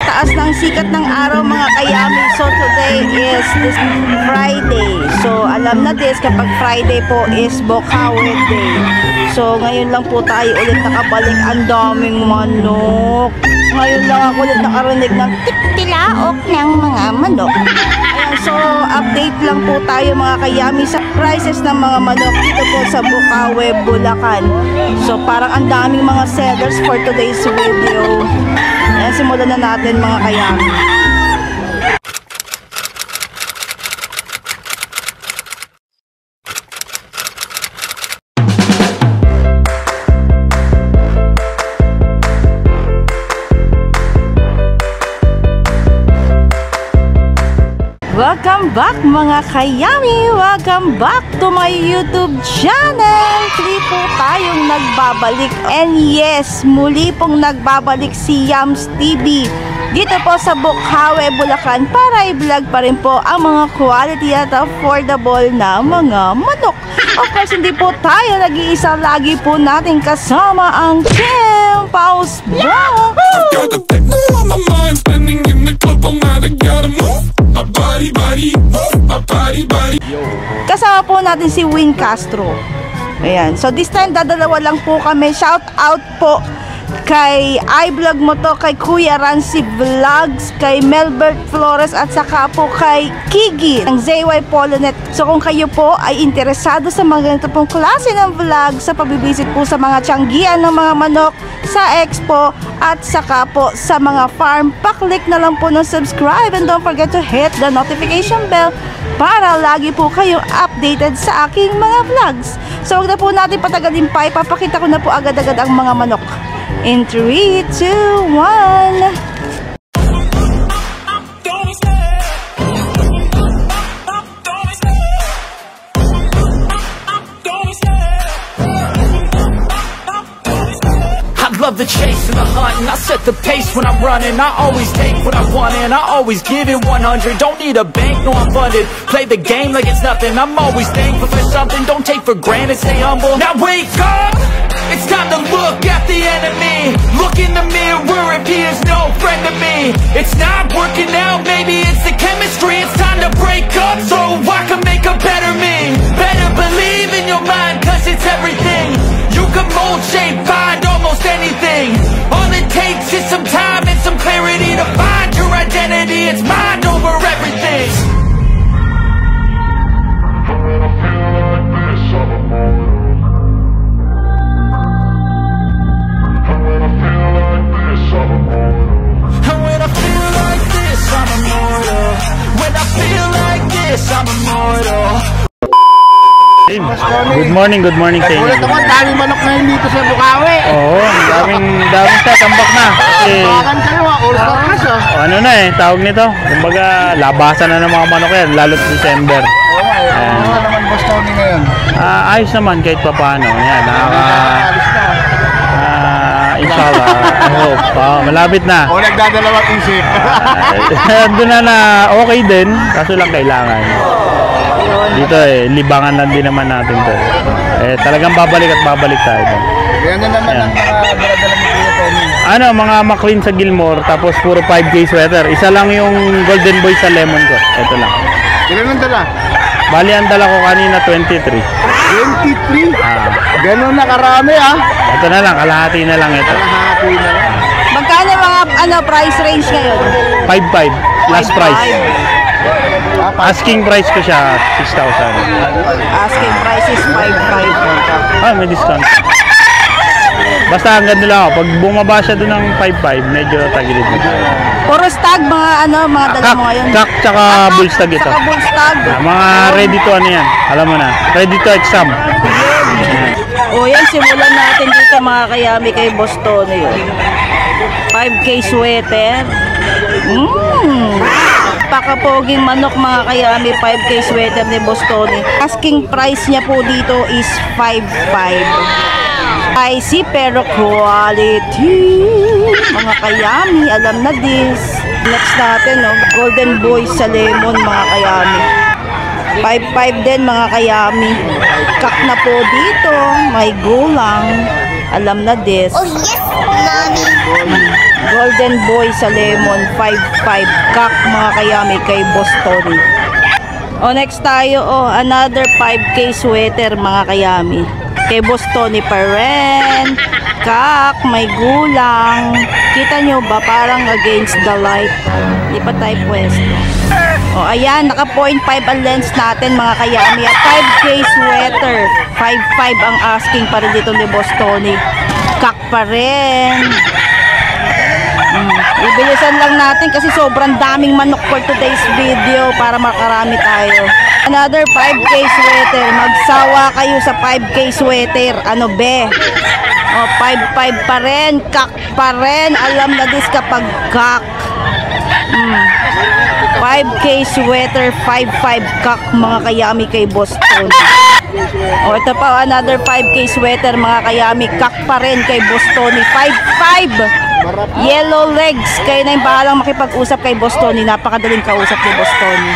taas ng sikat ng araw mga kayami. So today is this Friday. So alam na this, kapag Friday po is Bokawe Day. So ngayon lang po tayo ulit nakabalik. Ang daming manok. Ngayon lang ako ulit nakarinig ng tiktilaok ng mga manok. Ayan, so update lang po tayo mga kayami sa prices ng mga manok dito po sa Bokawe, Bulacan. So parang ang daming mga sellers for today's video. Ayan, simulan na natin mga kayami. Welcome back mga kayami! Welcome back to my YouTube channel! Muli po tayong nagbabalik. And yes, muli pong nagbabalik si Yams TV dito po sa Bokawe, Bulacan para i-vlog pa rin po ang mga quality at affordable na mga manok. Of course, hindi po tayo nag-iisa. Lagi po natin kasama ang Kim Paus Vlog! Kasama po natin si Win Castro. Ayan. So this time dadalawa lang po kami. Shout out po kay iVlog mo to, kay Kuya Rancy Vlogs, kay Melbert Flores at saka po kay Kigi ng ZY Polonet. So kung kayo po ay interesado sa mga ganito pong klase ng vlog, sa pagbibisit po sa mga tiyanggian ng mga manok, sa expo at saka po sa mga farm, paklik na lang po ng subscribe and don't forget to hit the notification bell para lagi po kayong updated sa aking mga vlogs. So huwag na po natin patagalin pa, ipapakita ko na po agad-agad ang mga manok. In 3, 2, 1. Love the chase and the hunt, and I set the pace when I'm running. I always take what I want and I always give it 100. Don't need a bank, no I'm funded. Play the game like it's nothing. I'm always thankful for something. Don't take for granted, stay humble. Now wake up, it's time to look at the enemy. Look in the mirror if he is no friend to me. It's not working out, maybe it's the chemistry. It's time to break up so I can make a better me. Better believe in your mind, cause it's everything. You can mold, shape, find almost anything. All it takes is some time and some clarity to find your identity. It's mind over everything. And when I feel like this, I'm immortal. When I feel like this, I'm immortal. Good morning sa inyo. Ulit naman, daming manok na dito sa Bokawe. Oo, daming tambak na. Kasi, kayo, all-star class ano na tawag nito. Kumbaga, labasan na ng mga manok yan, lalo sa December. Oo nga, ano naman boss Tony ngayon? Ayos naman kahit pa paano. Yan, inshallah, I hope. Malapit na. O, nagdadalawang isip. Doon na okay din, kaso lang kailangan. Dito libangan lang din naman natin to. Talagang babalik at babalik tayo. Yan na naman ang mga dala-dala ni Kuya Tony. Ano, mga McLean sa Gilmore, tapos puro 5K sweater. Isa lang yung Golden Boy sa Lemon ko. Ito lang. Ilan ang dala? Bali, ang dala ko kanina 23. 23? Ganun na karami Ito na lang, kalahati na lang ito. Kalahati na lang. Magkano mga price range ngayon? 5.5 last price. Asking price ko siya 6,000. Asking price is 5.5. May discount. Basta ang ganda lang pag bumaba siya doon ng 5.5, medyo tagilid na. Puro stag mga dala mo ngayon. Kak tsaka bull stag ito. Tsaka bull stag. Mga ready to yan. Alam mo na, ready to exam. O yan, simulan natin dito mga kayami kay Boss Tony. 5K sweater. Pakapoging manok mga kayami, 5K sweater ni Boss Tony. Asking price niya po dito is 5.5. Spicy pero quality. Mga kayami, alam na this. Next natin, Golden Boy sa Lemon mga kayami. 5.5 din mga kayami. Kak na po dito, may gulang. Alam na this. Oh yes, mommy. Golden Boy sa Lemon, 5.5. Kak mga kayami kay Boss Tony. O next tayo, another 5K sweater mga kayami. Kay Boss Tony pa rin. Kak, may gulang. Kita nyo ba? Parang against the light. Di pa tayo pwesto. O ayan, naka 0.5 ang lens natin mga kayami. At 5K sweater. 5.5 ang asking pa rin dito ni Boss Tony. Kak pa rin. Ibilisan lang natin kasi sobrang daming manok for today's video para makarami tayo. Another 5K sweater. Magsawa kayo sa 5K sweater. Ano be? O 5.5 pa rin. Kak pa rin. Alam na dis kapag kak. 5K sweater. 5.5 kak mga kayami kay Boss Tony. O ito pa, another 5K sweater mga kayami. Kak pa rin kay Boss Tony. 5.5 Yellow legs. Kayo na yung bahalang makipag-usap kay Boss Tony. Napakadaling kausap kay Boss Tony.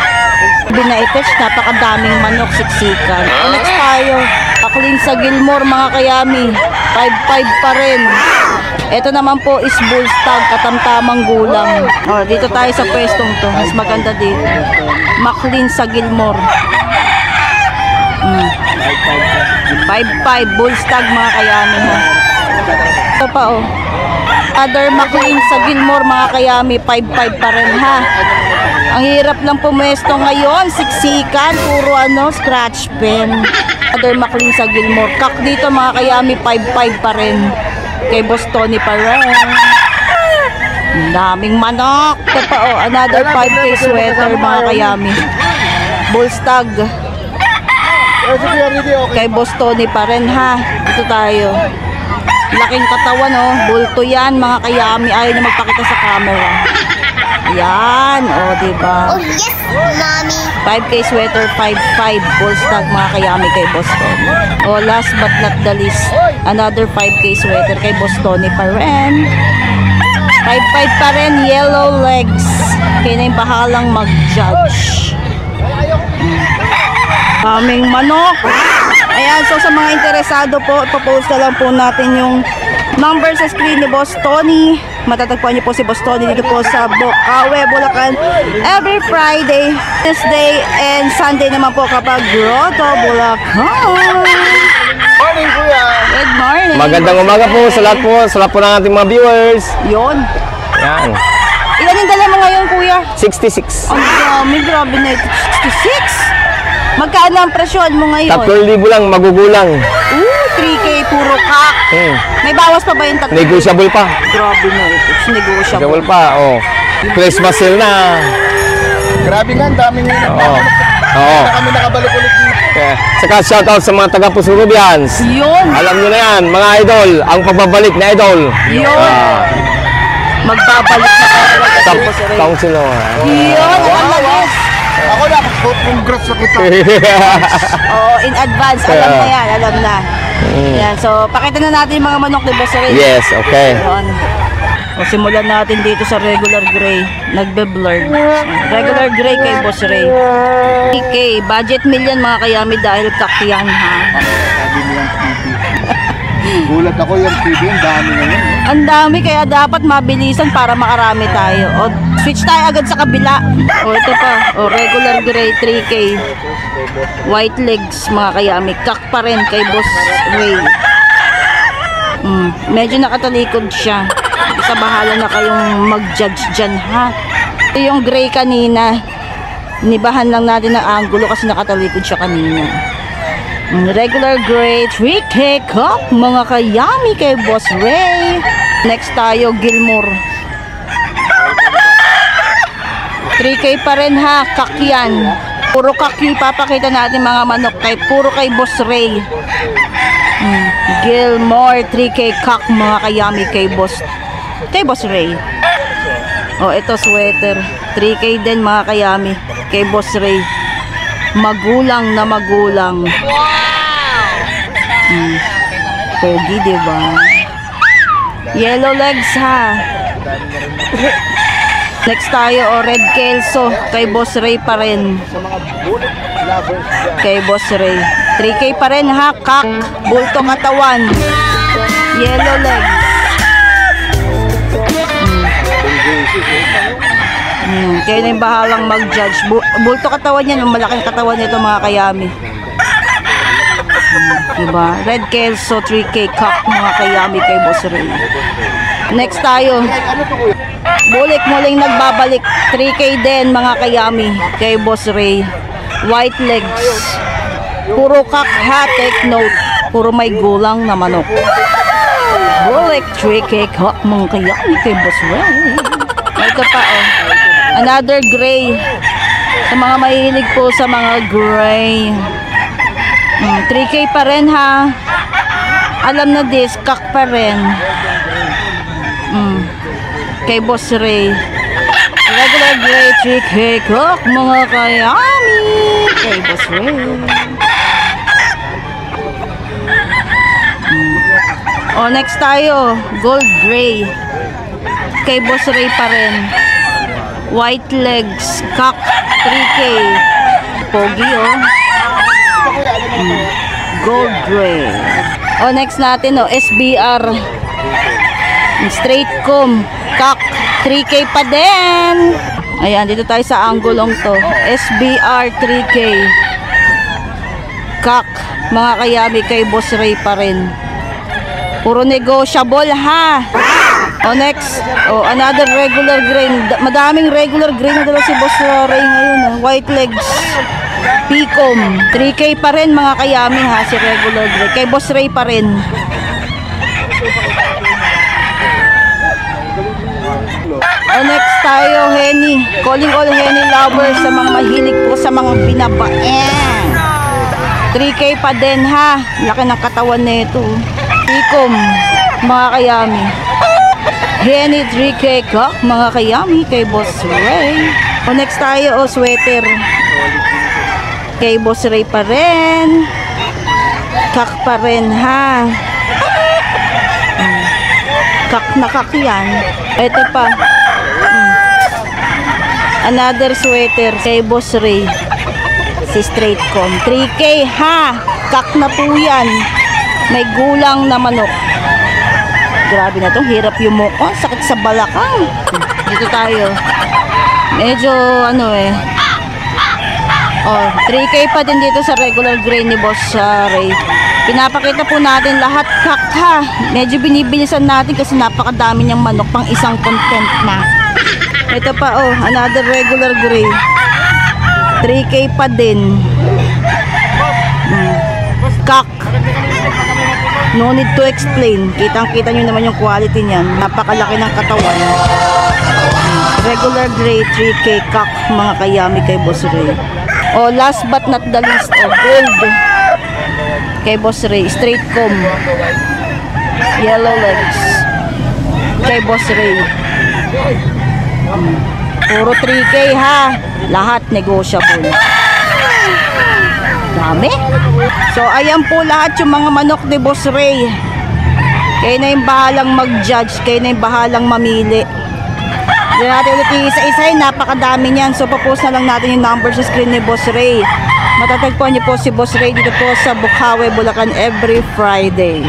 Binaitech, napakadaming manok, siksikan. Next tayo, paklin sa Gilmore mga kayami. 5.5 pa rin. Ito naman po is bull stag, katamtamang gulang. O, dito tayo sa pwestong to. Mas maganda dito. Maklin sa Gilmore. 5.5 bull stag mga kayami ha. Ito pa other McLean sa Gilmore mga kayami, 5.5 pa rin ha. Ang hirap lang pumesto ngayon, siksikan, puro scratch pen. Other McLean sa Gilmore. Kak dito mga kayami, 5.5 pa rin. Kay Boss Tony pa rin. Daming manok. Ito pa another 5K sweater mga kayami. Bullstag. Kay Boss Tony pa rin ha. Ito tayo. Laking katawan bulto yan mga kayami. Ayaw na magpakita sa camera. Yan diba? Oh yes, mommy. 5K sweater, 5.5 bullstag mga kayami kay Boss Tony. Last but not the least, another 5K sweater kay Boss Tony pa rin. 5.5 pa rin, yellow legs. Kaya na yung bahalang mag-judge. Aming manok. Ayan, so sa mga interesado po, ipopost na lang po natin yung number sa screen ni Boss Tony. Matatagpuan niyo po si Boss Tony dito po sa Bocaue, Bulacan. Every Friday, Wednesday, and Sunday naman po kapag Grotto, Bulacan. Morning, kuya. Good morning. Magandang umaga po sa lahat po ng ating mga viewers. Yun. Yan. Ilan yung dala mo ngayon, kuya? 66. Ang dami, grabe na ito. 66? Magkano ang presyon mo ngayon? 3,000 lang magugulang. 3K puro kak. May bawas pa ba yung 3K? Negotiable pa. Grabe na ito. It's negotiable. Negotiable pa, Christmas sale na. Grabe nga, ang daming Oo. na kami nakabalik ulit dito. Saka shoutout sa mga taga Pusurubians. Yun. Alam nyo na yan, mga idol, ang pagbabalik na idol. Yun. Magbabalik na tayo. Taong sino. Yun. Alam na this. Ako lang, congrats sa kita. In advance. Alam na yan. Alam na. Yan. So, pakita na natin yung mga manok ni Boss Ray. Yes, okay. Yun. Simulan natin dito sa regular gray. Nagbe-blur. Regular gray kay Boss Ray. 3K. Budget million mga kayami dahil kakyan ha. Gulat ako yung TV, ang dami ngayon. Ang dami kaya dapat mabilisan para makarami tayo. Switch tayo agad sa kabila. Ito pa. Regular gray 3K. White legs mga kayami. Kak pa rin kay Boss Ray. Medyo nakatalikod siya. Sa bahala na kayong mag-judge dyan ha. Ito yung gray kanina. Nibahan lang natin ang angulo kasi nakatalikod siya kanina. Regular gray 3K cup mga kayami kay Boss Ray. Next tayo Gilmore. 3K pa rin ha. Kakyan. Puro kaki papakita natin mga manok kay puro kay Boss Ray. Gilmore 3K kak mga kayami kay Boss Ray. Ito sweater 3K din mga kayami kay Boss Ray. Magulang na magulang. Pogi diba? Yellow legs ha. Next tayo red kelso kay Boss Ray pa rin. Kay Boss Ray 3K pa rin ha. Kak, bulto katawan, yellow legs. Kayo na yung bahalang mag-judge. Bulto katawan yan, malaking katawan nito mga kayami. Diba? Red Kelso 3K Cup mga kayami kay Boss Ray. Next tayo. Bulik muling nagbabalik. 3K din mga kayami kay Boss Ray. White legs. Puro kak ha, take note. Puro may gulang na manok. Bulik 3K Cup mga kayami kay Boss Ray. Ito pa oh. Another gray. Sa mga mahilig po sa mga gray. 3K pa rin ha. Alam na this, kak pa rin. Kay Boss Ray. Regular gray 3K kak mga kayami kay Boss Ray. Next tayo. Gold gray. Kay Boss Ray pa rin. White legs, kak 3K. Pogi oh. Gold gray. Next natin SBR straight comb kak 3K pa din. Ayan, dito tayo sa anggulong to. SBR 3K kak mga kayami kay Boss Ray pa rin. Puro negotiable ha. Next, another regular grain. Madaming regular grain na dala si Boss Ray ngayon. White legs, Picom. 3K pa rin mga kayami ha, si regular grain. Kay Boss Ray pa rin. Next tayo, Henny. Calling all Henny lovers sa mga mahilig po sa mga binabaen. 3K pa din ha. Laki ng katawan nito. Picom, mga kayami. Henny 3K kak mga kayami kay Boss Ray. Next tayo sweater. Kay Boss Ray pa rin. Kak pa rin ha. Kak na kak yan. Ito pa. Another sweater kay Boss Ray. Si straight com. 3K ha. Kak na po yan. May gulang na manok. Grabe na itong hirap yung mukha. Sakit sa balakang. Dito tayo. Medyo 3K pa din dito sa regular grain ni Boss Ray. Pinapakita po natin lahat kak ha. Medyo binibilisan natin kasi napakadami niyang manok pang isang content na. Ito pa another regular grain. 3K pa din. Kak. No need to explain. Kitang-kita nyo naman yung quality niyan. Napakalaki ng katawan. Regular gray 3K kak mga kayami kay Boss Ray. Last but not the least, gold kay Boss Ray. Straight comb. Yellow legs kay Boss Ray. Puro 3K ha. Lahat negotiable. Dami. So ayan po lahat yung mga manok ni Boss Ray. Kayo na yung bahalang mag-judge. Kayo na yung bahalang mamili. Hindi natin ulit isa-isahin. Napakadami niyan. So papost na lang natin yung number sa screen ni Boss Ray. Matatagpuan niyo po si Boss Ray dito po sa Bukawi, Bulacan every Friday.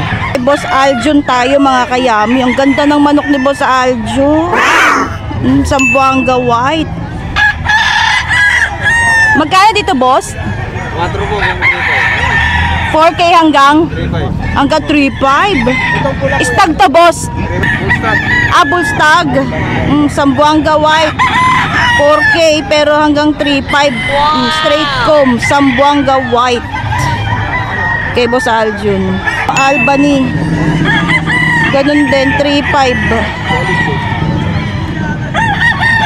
Boss Aljun tayo mga kayami. Ang ganda ng manok ni Boss Aljun. Sambuanga white. Magkano dito boss? 4 po. 4K hanggang 3.5. Stag to boss. Bull stag. Sambuanga white. 4K pero hanggang 3.5. Straight comb. Sambuanga white. Kay Boss Aljun. Albany. Ganun din 3.5.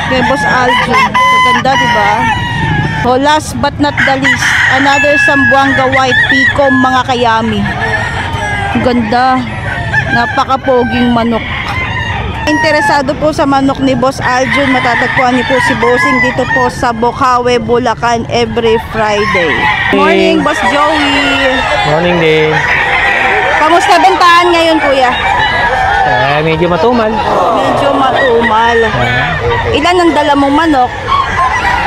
Kay Boss Aljun. Ganda diba? Last but not the least, another Sambuanga white Picom mga kayami. Ganda. Napakapoging manok. Interesado po sa manok ni Boss Aljun, matatagpuan niyo po si Bossing dito po sa Bukawi, Bulacan every Friday. Morning Boss Joey. Morning din. Kamusta bentahan ngayon kuya? Medyo matumal. Medyo matumal. Ilan ang dala mong manok?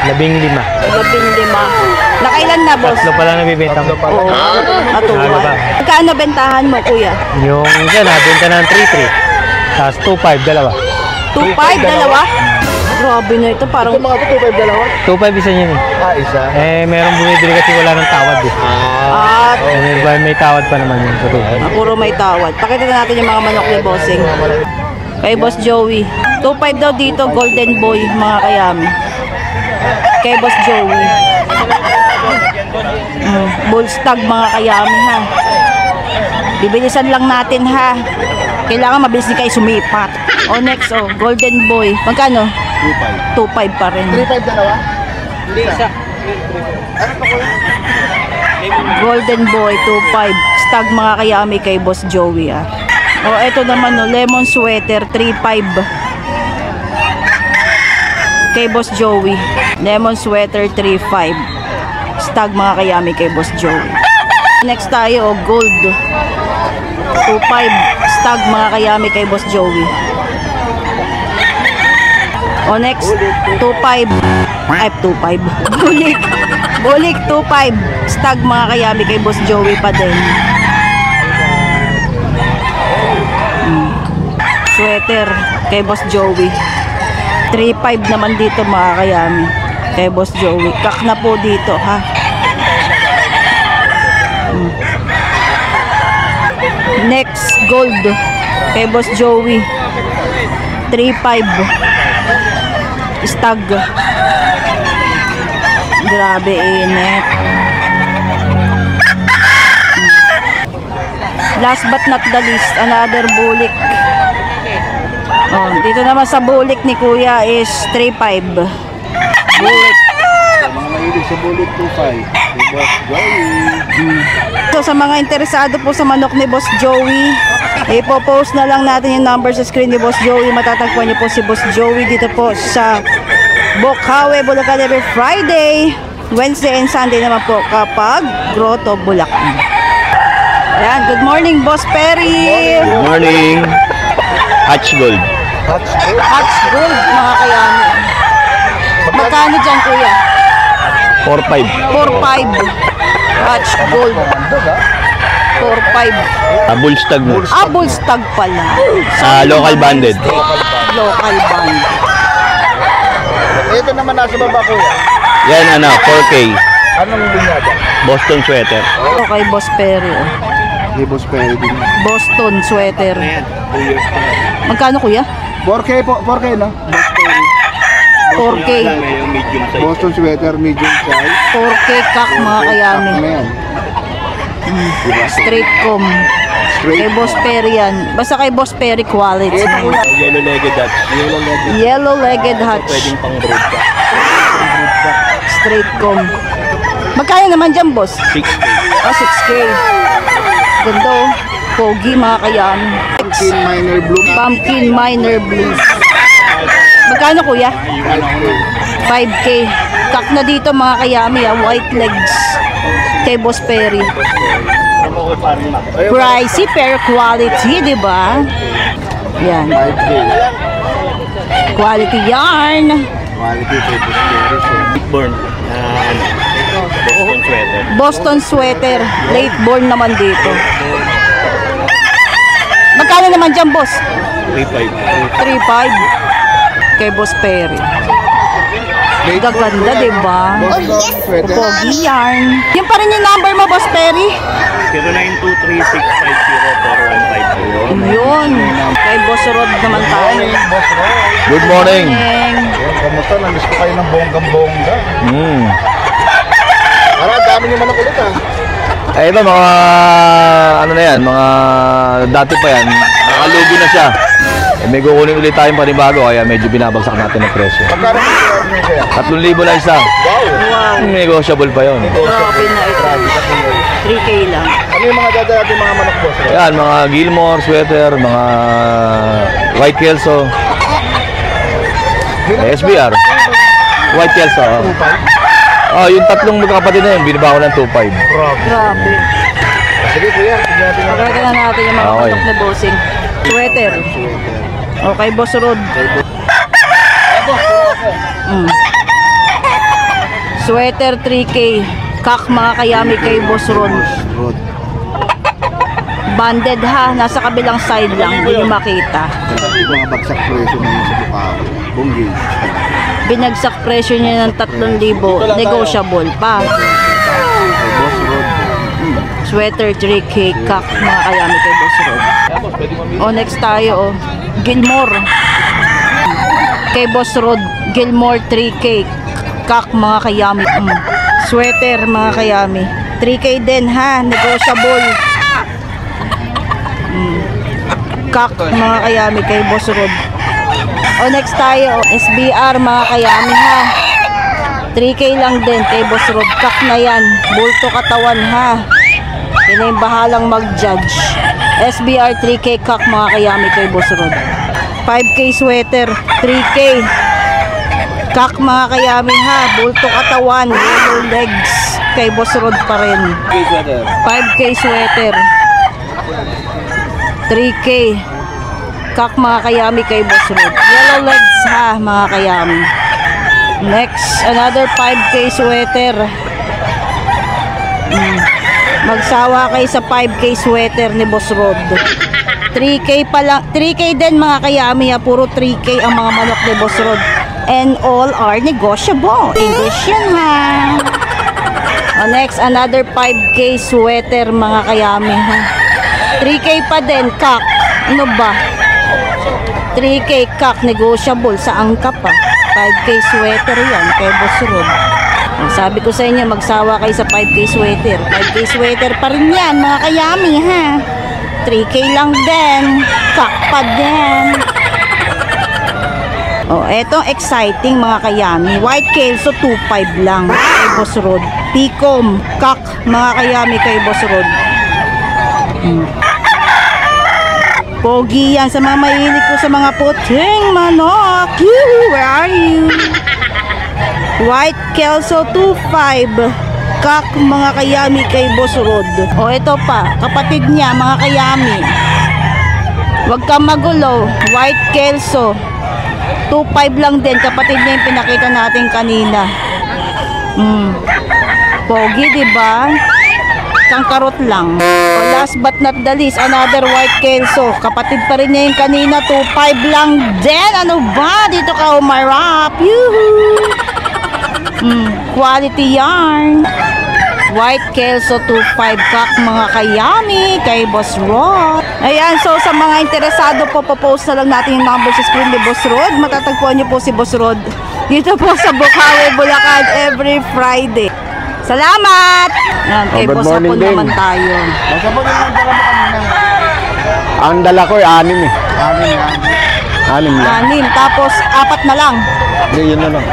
15. 15. Nakailan na boss? Tatlo pa lang nabibenta ko. Matumal. Magkano bentahan mo kuya? Yung dyan, nabenta ng 3.3. Tapos 2.5, dalawa. 2.5, dalawa? Grabe na ito, parang... Ito mga ito, 2.5 dalawa? 2.5 isa yun eh. Ah, isa. Merong bumibili kasi wala ng tawad eh. At May tawad pa naman yun sa 2.5. puro may tawad. Pakita natin yung mga manok ni Bossing. Kay Boss Joey. 2.5 daw dito, Golden Boy, mga kayami. Kay Boss Joey. Bull stag, mga kayami, ha. Bibilisan lang natin, ha. Kailangan mabilis din kayo sumipat. O next, Golden Boy. Magkano? 2.5 pa rin. 3.5 dalawa? Hindi, isa. Golden Boy, 2.5. Stag, mga kayami, kay Boss Joey, ha. O, eto naman, lemon sweater, 3.5. Kay Boss Joey. Lemon sweater, 3.5. Stag, mga kayami, kay Boss Joey. Next tayo, gold. 2.5. Stag, mga kayami, kay Boss Joey. O next, 2.5. Ay, 2.5. Bulik. Bulik, 2.5. Stag, mga kayami, kay Boss Joey pa din. Sweater, kay Boss Joey. 3.5 naman dito, mga kayami, kay Boss Joey. Kak na po dito, ha. Next, gold, kay Boss Joey. 3.5. Stag. Grabe, init. Last but not the least, another bulik. Dito naman sa bulik ni Kuya is 3.5. Bulik. Mga mahilig sa bulik 2.5. Boss Joey. So sa mga interesado po sa manok ni Boss Joey, ipopost na lang natin yung number sa screen ni Boss Joey. Matatagpuan niyo po si Boss Joey dito po sa Bocaue, Bulacan every Friday, Wednesday and Sunday naman po kapag Grotto, Bulacan. Ayan, good morning Boss Perry. Good morning. Hatch Gold. Hatch Gold, mga kayami. Magkano dyan, Kuya? 4.5. 4.5. Hatch Gold. 4.5. Bullstag mo. Bull stag pala. Local banded. Local band. Ito naman nasa baba, Kuya. Yan 4K. Anong binyada? Boston sweater. Okay, Boss Perry. Hindi, Boss Perry din. Boston sweater. Magkano, Kuya? 4K po, 4K no? 4K. Boston sweater, medium size. 4K kak, mga kayami. Ano yan? Straight comb. Kay Boss Perry yan. Basta kay Boss Perry quality. Yellow-legged Dutch. Yellow-legged hatch. Pwedeng pang brood ka. Straight comb. Magkano naman dyan, Boss? 6K. 6K. Ganda, oh. Pogi, mga kayami. Pumpkin minor bloom. Pumpkin minor blues. Magkano, Kuya? 5K. Kak na dito, mga kayami, white legs. Kay Boss Perry. Pricey pero quality, di ba? Yan. 5K. Quality yarn. Quality kay Boss Perry. Born. Boston sweater. Boston sweater. Late born naman dito. Magkano naman dyan, Boss? 3.5. 3.5. Kay Boss Perry. Gaganda, di ba? Boston sweater. Pogi yarn. Yan pa rin yung number mo, Boss Perry? 0923650415. Yun. Kay Boss Rod naman tayo. Boss Roy. Good morning. Kamusta? Namiss ko kayo ng bonggang-bongga. Para dami niyo manok ulit Ito mga ano na yan, mga dati pa yan. Nakalugi na siya. May kukunin ulit tayong panibago kaya medyo binabagsak natin ang presyo. Magkano po niyo kaya? 3,000 lang isa. Wow. Negotiable pa yun. Grabe na ito. 3K lang. Ano yung mga dadala natin mga manok, Boss Roy? Ayan, mga Gilmore sweater, mga White Kelso, SBR, White Kelso. Yung tatlong magkakapatid na yun, binaba ko ng 2.5. Grabe. Sige, Kuya. Tignan natin ang Pagkakita na natin yung mga Okay. manok na bossing. Sweater. Okay, Boss Rod. Sweater 3K. Kak, mga kayami kay Boss Rod. road. Banded ha, nasa kabilang side lang, hindi nyo makita. Mga bagsak presyo na yun sa Bukaw. Bunggi. Binagsak presyo niya ng 3,000. Negotiable pa. Kay Boss Rod. Sweater 3K kak mga kayami kay Boss Rod. O next tayo Gilmore. Kay Boss Rod, Gilmore 3K kak mga kayami. Sweater mga kayami. 3K din ha, negotiable. Kak mga kayami kay Boss Rod. O next tayo SBR mga kayami ha. 3K lang din kay Boss Rod. Kak na yan. Bulto katawan ha. Yun na yung bahalang mag-judge. SBR 3K kak mga kayami kay Boss Rod. 5K sweater 3K kak mga kayami ha. Bulto katawan. Yellow legs kay Boss Rod pa rin. 5K sweater 3K kak mga kayami kay Boss Rod. Yellow legs ha mga kayami. Next, another 5K sweater. Magsawa kayo sa 5K sweater ni Boss Rod. 3K pa lang, 3K din mga kayami ha. Puro 3K ang mga manok ni Boss Rod. And all are negotiable. English yan ha. Next, another 5K sweater mga kayami ha. 3K pa din, kak. Ano ba? 3K kak, negotiable sa angka pa. 5K sweater yan kay Boss Rod. Sabi ko sa inyo, magsawa kayo sa 5K sweater. 5K sweater pa rin yan mga kayami ha. 3K lang din, kak pa din. Etong exciting mga kayami. White Kelso 2.5 lang kay Boss Rod. Picom kak mga kayami kay Boss Rod. Pogi yan sa mga mahilig ko sa mga puting manok. Where are you? White Kelso 2.5 kak mga kayami kay Boss Rod. Ito pa, kapatid niya mga kayami. Huwag kang magulo. White Kelso 2.5 lang din, kapatid niya yung pinakita natin kanina. Pogi diba? Karot lang. Last but not the least, another White Kelso. Kapatid pa rin niya yung kanina. 2.5 lang din. Ano ba? Dito ka umarap. Quality yarn. White Kelso 2.5 kak mga kayami kay Boss Rod. Ayan, so sa mga interesado po, popost na lang natin yung number sa screen ni Boss Rod. Matatagpuan niyo po si Boss Rod dito po sa Bukawi, Bulacan every Friday. Salamat! Yan, kay good Boss morning Hapon din. naman tayo. Ang dala ko ay 6 eh. 6 lang. 6, tapos 4 na lang. Hindi, yun na lang.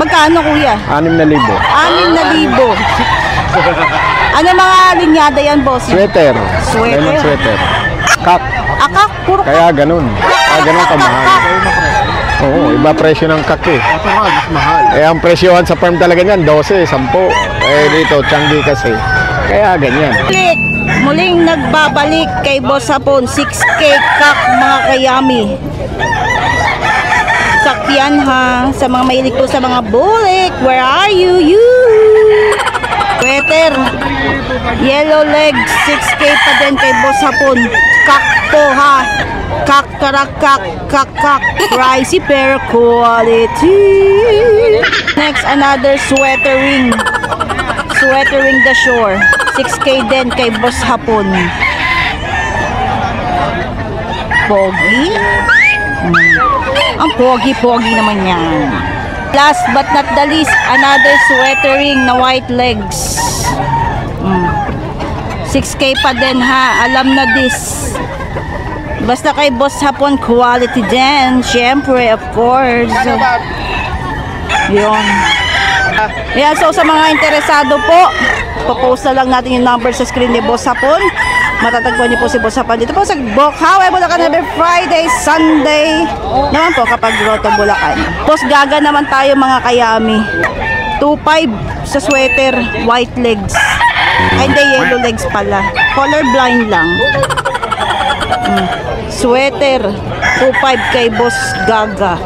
Magkano kuya? 6,000. 6,000. Ano mga linyada yan, boss? Sweater. Sweater? Lemon sweater. Kak. Akak, puro kak. Kaya ganun. Kaya ganun kamahal. Oo, iba presyo ng kak eh. Mas mahal. Ang presyohan sa farm talaga niyan, 12, 10. Dito, Changi kasi. Kaya ganyan. Muling nagbabalik kay Boss Hapon. 6K kak mga kayami. Kak yan ha. Sa mga mahilig ko sa mga bulik. Where are you? Sweater. Yellow legs. 6K pa din kay Boss Hapon. Kak po ha. Kak karak kak kak kak. Pricey pero quality. Next, another sweater ring. Sweater ring the shore. 6K din kay Boss Hapon. Pogi. Ang pogi-pogi naman yan. Last but not the least, another sweater ring na white legs. 6K pa din ha. Alam na this. Basta kay Boss Hapon, quality din. Siyempre, of course. Yun. Yan, so sa mga interesado po, popost na lang natin yung number sa screen ni Boss Hapon. Matatagpuan niyo po si Boss Hapon dito po sa Bukawi, Bulacan every Friday, Sunday naman po kapag Grotto, Bulacan. Post gaga naman tayo mga kayami. 2.5 sa sweater, white legs. Ay, hindi, yellow legs pala. Color blind lang. Sweater, 2.5 kay Boss Gaga.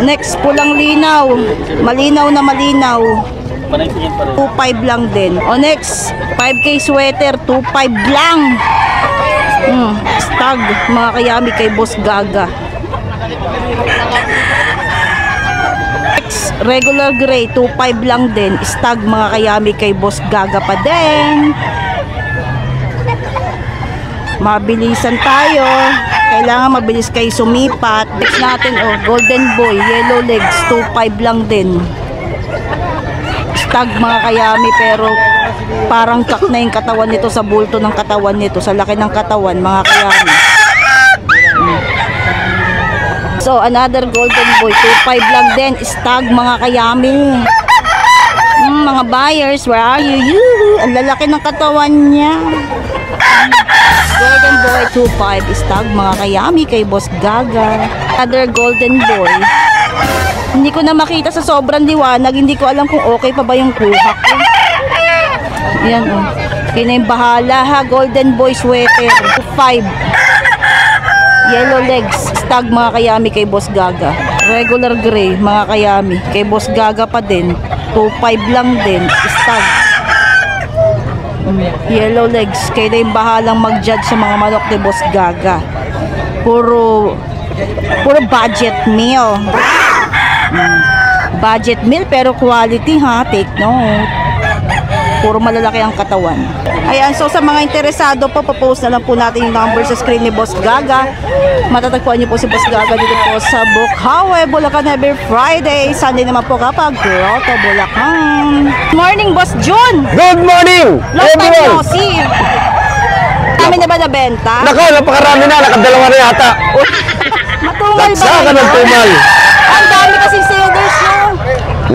Next, pulang linaw. Malinaw na malinaw. 2.5 lang din. Next, 5K sweater, 2.5 lang. Stag, mga kayami kay Boss Gaga. Regular gray, 2.5 lang din. Stag mga kayami kay Boss Gaga pa din. Mabilisan tayo. Kailangan mabilis kayo sumipat. Next natin, oh, Golden Boy, yellow legs, 2.5 lang din. Stag mga kayami, pero parang kak na yung katawan nito sa bulto ng katawan nito, sa laki ng katawan mga kayami. So, another Golden Boy, 2.5 lang din. Stag mga kayami. Mga buyers, where are you? Yoo-hoo! Ang lalaki ng katawan niya. Golden Boy, 2.5. Stag mga kayami kay Boss Gaga. Another Golden Boy. Hindi ko na makita sa sobrang liwanag. Hindi ko alam kung okay pa ba yung kuha ko. Yan, oh. Kaya na yung bahala, ha. Golden Boy sweater, 2.5. Yellow legs, stag mga kayami kay Boss Gaga. Regular gray mga kayami kay Boss Gaga pa din, 2.5 lang din. Stag, yellow legs, kayo na yung bahalang mag-judge sa mga manok ni Boss Gaga. Puro budget meal. Budget meal pero quality, ha. Take note. Puro malalaki ang katawan. Ayan, so sa mga interesado po, papost na lang po natin yung number sa screen ni Boss Gaga. Matatagpuan niyo po si Boss Gaga dito po sa Bukawi, Bulacan every Friday. Sunday naman po kapag Grotto, Bulacan. Morning, Boss Jun! Good morning, Long time everyone! no see. Kami na ba nabenta? Nako, napakarami na, nakadalawa na yata. Matumal ba Nagsa ka ng ngayon? tumal. Ang dami kasi sellers nyo.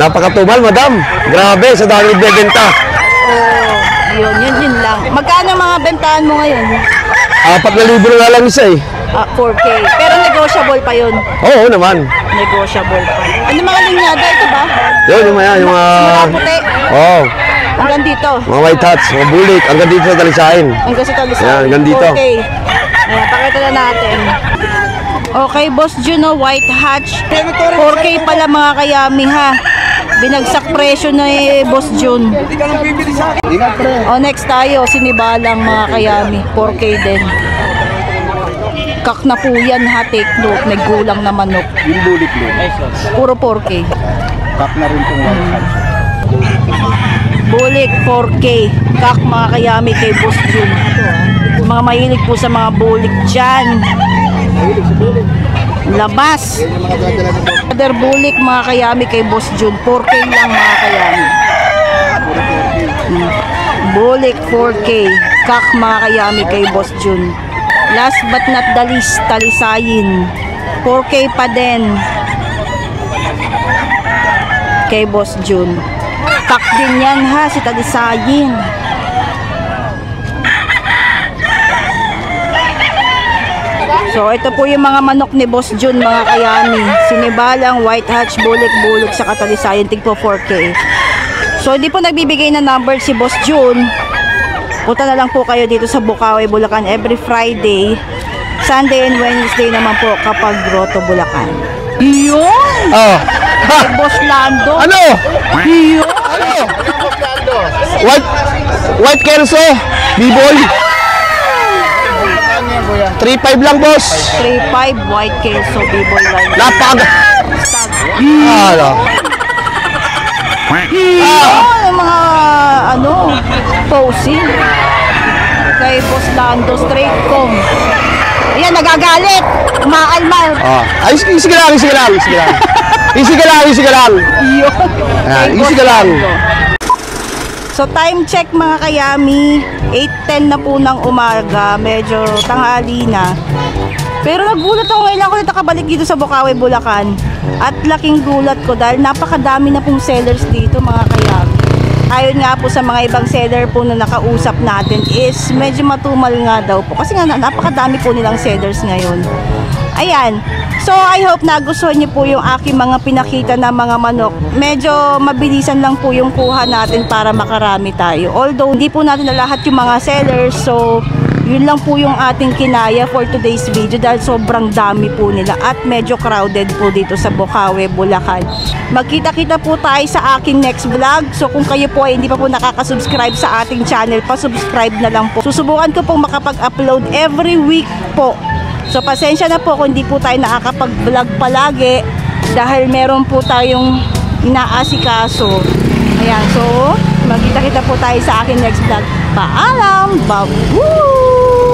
Napakatumal, madam. Grabe, sa dami nagbebenta. Oh, yun lang. Magkano mga bentahan mo ngayon? 4,000 na lang isa eh. 4K. Pero negotiable pa yun. Oo naman. Negotiable pa. Ano mga linyada? Ito ba? Yun, yung mga... Mga puti. Oo. Hanggang dito. Mga white hats, mga bulik. Hanggang dito sa Dalisain. Hanggang sa talisay. Yan, hanggang dito. 4K. Ayan, pakita na natin. Okay, Boss Juno, white hatch. 4K pala mga kayami, ha. Binagsak presyo na Boss Jun. O, next tayo, sinibalang mga kayami. 4K din. Kak na po yan, ha. Take note. May gulang na manok. Yung bulik mo. Puro 4K. Kak na rin itong white hats. Bulik 4K. Kak mga kayami kay Boss Jun. Mga mahilig po sa mga bulik dyan. Labas. Other bulik mga kayami kay Boss Jun. 4K lang mga kayami. Bulik 4K. Kak mga kayami kay Boss Jun. Last but not the least, talisayin. 4K pa din kay Boss Jun. Kak din yan, ha, si talisayin. So, ito po yung mga manok ni Boss Jun, mga kayami. Sinibalang, white hatch, bulik-bulik sa katalisayan. Tig po 4K. So, hindi po nagbibigay na number si Boss Jun. Punta na lang po kayo dito sa Bukawi, Bulacan every Friday. Sunday and Wednesday naman po kapag Grotto, Bulacan. Yun! Oh. Ha! Boss Lando. Ano? Yun! White Kelso, B-boy. 3.5 lang, boss. 3.5 white queso, B-boy line. Napaka... Stag. Ano? Yung mga, posing. Kay Boss Lando, straight com. Ayan, nagagalit. Umaalmal. Ay, sige lang. Easy ka lang. Yun. Kay Easy Boss ka lang. Lando. So, time check mga kayami. 8:10 na po ng umaga. Medyo tanghali na. Pero nagulat ako ngayon ako na nakabalik dito sa Bukawi, Bulacan. At laking gulat ko dahil napakadami na pong sellers dito mga kayami. Ayon nga po sa mga ibang seller po na nakausap natin is medyo matumal nga daw po. Kasi nga napakadami po nilang sellers ngayon. Ayan. So I hope nagustuhan niyo po yung aking mga pinakita na mga manok. Medyo mabilisan lang po yung kuha natin para makarami tayo. Although hindi po natin na lahat yung mga sellers. So yun lang po yung ating kinaya for today's video dahil sobrang dami po nila at medyo crowded po dito sa Bukawi, Bulacan. Magkita-kita po tayo sa aking next vlog. So kung kayo po ay hindi pa po nakaka-subscribe sa ating channel, pa-subscribe na lang po. Susubukan ko pong makapag-upload every week po. So pasensya na po kung hindi po tayo nakakapag-vlog palagi dahil meron po tayong inaasikaso. Ayan, so magkita-kita po tayo sa akin next vlog. Paalam! Babush!